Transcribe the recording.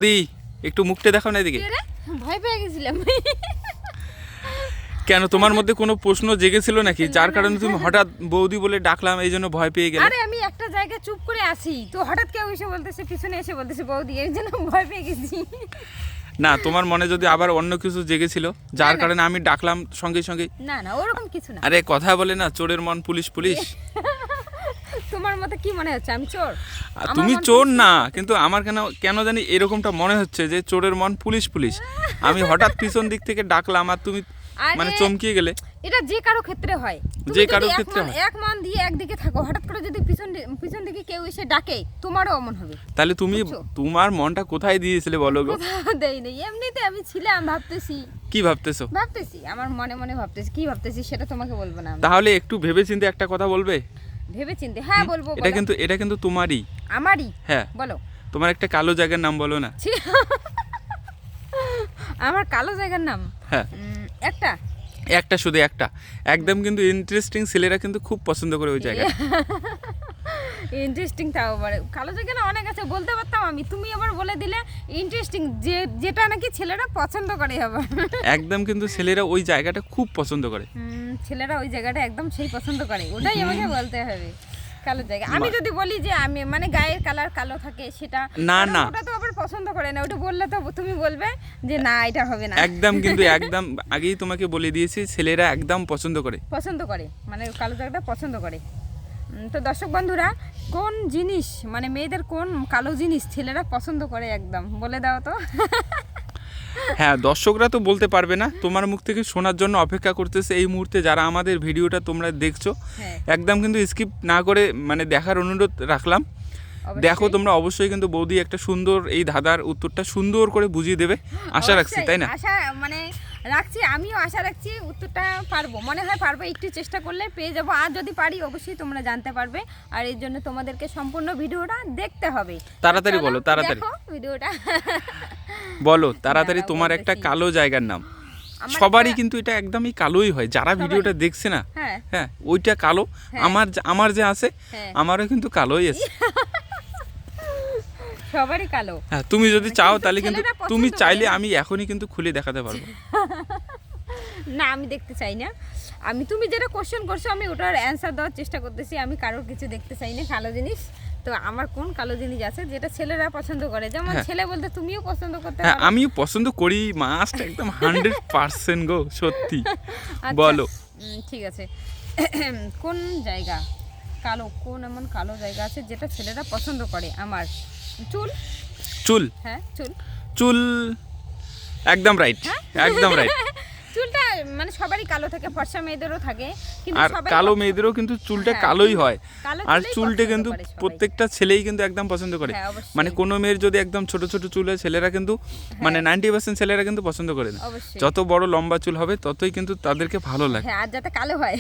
দি একটু মুখটা দেখাও না এদিকে। ভয় পেয়ে গেছিলাম। কেন তোমার মধ্যে কোনো প্রশ্ন জেগেছিল নাকি যার কারণে তুমি হঠাৎ বৌদি বলে ডাকলাম এই জন্য ভয় পেয়ে গেলে? আরে আমি একটা জায়গায় চুপ করে আসি, তো হঠাৎ কেউ এসে বলতেছে, পিছনে এসে বলতেছে বৌদি, এই জন্য ভয় পেয়ে গেছি। না তোমার মনে যদি আবার অন্য কিছু জেগেছিল যার কারণে আমি ডাকলাম সঙ্গে সঙ্গে? না না, ওরকম কিছু না। আরে কথা বলে না চোরের মন পুলিশ পুলিশ। তোমার মতে কি মনে হচ্ছে আমি চোর? তুমি চোর না, কিন্তু আমার কেন কেন জানি এরকমটা মনে হচ্ছে যে চোরের মন পুলিশ পুলিশ। আমি হঠাৎ পিছন দিক থেকে ডাকলাম আর তুমি মানে চমকিয়ে গেলে। এটা যে কারো ক্ষেত্রে হয়, যে কারো ক্ষেত্রে হয়। এক মন দিয়ে একদিকে থাকো, হঠাৎ করে যদি পিছন দিকে কেউ এসে ডাকে, তোমারও অমন হবে। তাহলে তুমি তোমার মনটা কোথায় দিয়েছিলে বলো গো? দেই নেই, এমনিতে আমি ছিলাম, ভাবতেছি। কি ভাবতেছো? ভাবতেছি, আমার মনে মনে ভাবতেছি, কি ভাবতেছি সেটা তোমাকে বলবো না। তাহলে একটু ভেবেচিন্তে একটা কথা বলবে? ভেবেচিন্তে? হ্যাঁ বলবো। এটা কিন্তু তোমারই। আমারই? হ্যাঁ বলো। তোমার একটা কালো জায়গার নাম বলো না। আমার কালো জায়গার নাম? হ্যাঁ একটা শুধু একটা। একদম কিন্তু ইন্টারেস্টিং, ছেলেরা কিন্তু খুব পছন্দ করে ওই জায়গা। ইন্টারেস্টিং তাও আবার কালো জায়গা না অনেক আছে, বলতে পারতাম আমি, তুমি আবার বলে দিলে ইন্টারেস্টিং, যেটা নাকি ছেলেরা পছন্দ করে আবার। একদম কিন্তু ছেলেরা ওই জায়গাটা খুব পছন্দ করে। ছেলেরা ওই জায়গাটা একদম সেই পছন্দ করে, ওটাই আমাকে বলতে হবে কালো জায়গা। আমি যদি বলি যে আমি মানে গায়ের কালার কালো থাকে, সেটা না না, ওটা তো আবার পছন্দ করে না, ওটা বললে তো তুমি বলবে যে না এটা হবে না। একদম কিন্তু একদম আগেই তোমাকে বলে দিয়েছি, ছেলেরা একদম পছন্দ করে মানে কালো জায়গাটা পছন্দ করে। তো দর্শক বন্ধুরা, কোন জিনিস মানে মেয়েদের কোন কালো জিনিস ছেলেরা পছন্দ করে একদম বলে দাও তো। হ্যাঁ দর্শকরা তো বলতে পারবে না, তোমার মুখ থেকে শোনার জন্য অপেক্ষা করতেছে এই মুহূর্তে যারা আমাদের ভিডিওটা তোমরা দেখছো। একদম কিন্তু স্কিপ না করে মানে দেখার অনুরোধ রাখলাম। দেখো তোমরা অবশ্যই কিন্তু বৌদি একটা সুন্দর এই ধাঁধার উত্তরটা সুন্দর করে বুঝিয়ে দেবে আশা রাখছি, তাই না? আশা মানে রাখছি, আমিও আশা রাখছি উত্তরটা পারবো, মনে হয় পারবো, একটু চেষ্টা করলে পেয়ে যাবো। আর যদি পারি অবশ্যই তোমরা জানতে পারবে, আর এর জন্য তোমাদেরকে সম্পূর্ণ ভিডিওটা দেখতে হবে। তাড়াতাড়ি বলো, তাড়াতাড়ি ভিডিওটা বলো তাড়াতাড়ি। তোমার একটা কালো জায়গার নাম, সবারই কিন্তু এটা একদমই কালোই হয় যারা ভিডিওটা দেখছে না। হ্যাঁ ওইটা কালো। আমার যে আছে আমারও কিন্তু কালোই আছে। সবারই কালো। হ্যাঁ তুমি যদি চাও তাহলে কিন্তু তুমি চাইলে আমি এখনই কিন্তু খুলে দেখাতে পারবো। না আমি দেখতে চাই না, তুমি যেটা কোশ্চেন করছো আমি ওটার অ্যান্সার দেওয়ার চেষ্টা করতেছি। আমি কারোর কিছু দেখতে চাই না কালো জিনিস। তো আমার কোন কালো জিনিস আছে যেটা ছেলেরা পছন্দ করে? যেমন ছেলে বলতে তুমিও পছন্দ করতে পারো। হ্যাঁ আমিও পছন্দ করি, মাস্ট একদম 100% গো, সত্যি। বলো। ঠিক আছে, কোন জায়গা কালো, কোন এমন কালো জায়গা আছে যেটা ছেলেরা পছন্দ করে? আমার চুল। হ্যাঁ চুল একদম রাইট, একদম রাইট। চুলটা মানে সবারই কালো থাকে, ফর্সা মেয়েদেরও থাকে, কিন্তু আর কালো মেয়েদেরও কিন্তু চুলটা কালোই হয়। আর চুলটা কিন্তু প্রত্যেকটা ছেলেই কিন্তু একদম পছন্দ করে। মানে কোনো মেয়ের যদি একদম ছোট ছোট চুল হয় ছেলেরা কিন্তু মানে 90% ছেলেরা কিন্তু পছন্দ করে না। যত বড় লম্বা চুল হবে ততই কিন্তু তাদেরকে ভালো লাগে। আর যাতে কালো হয়।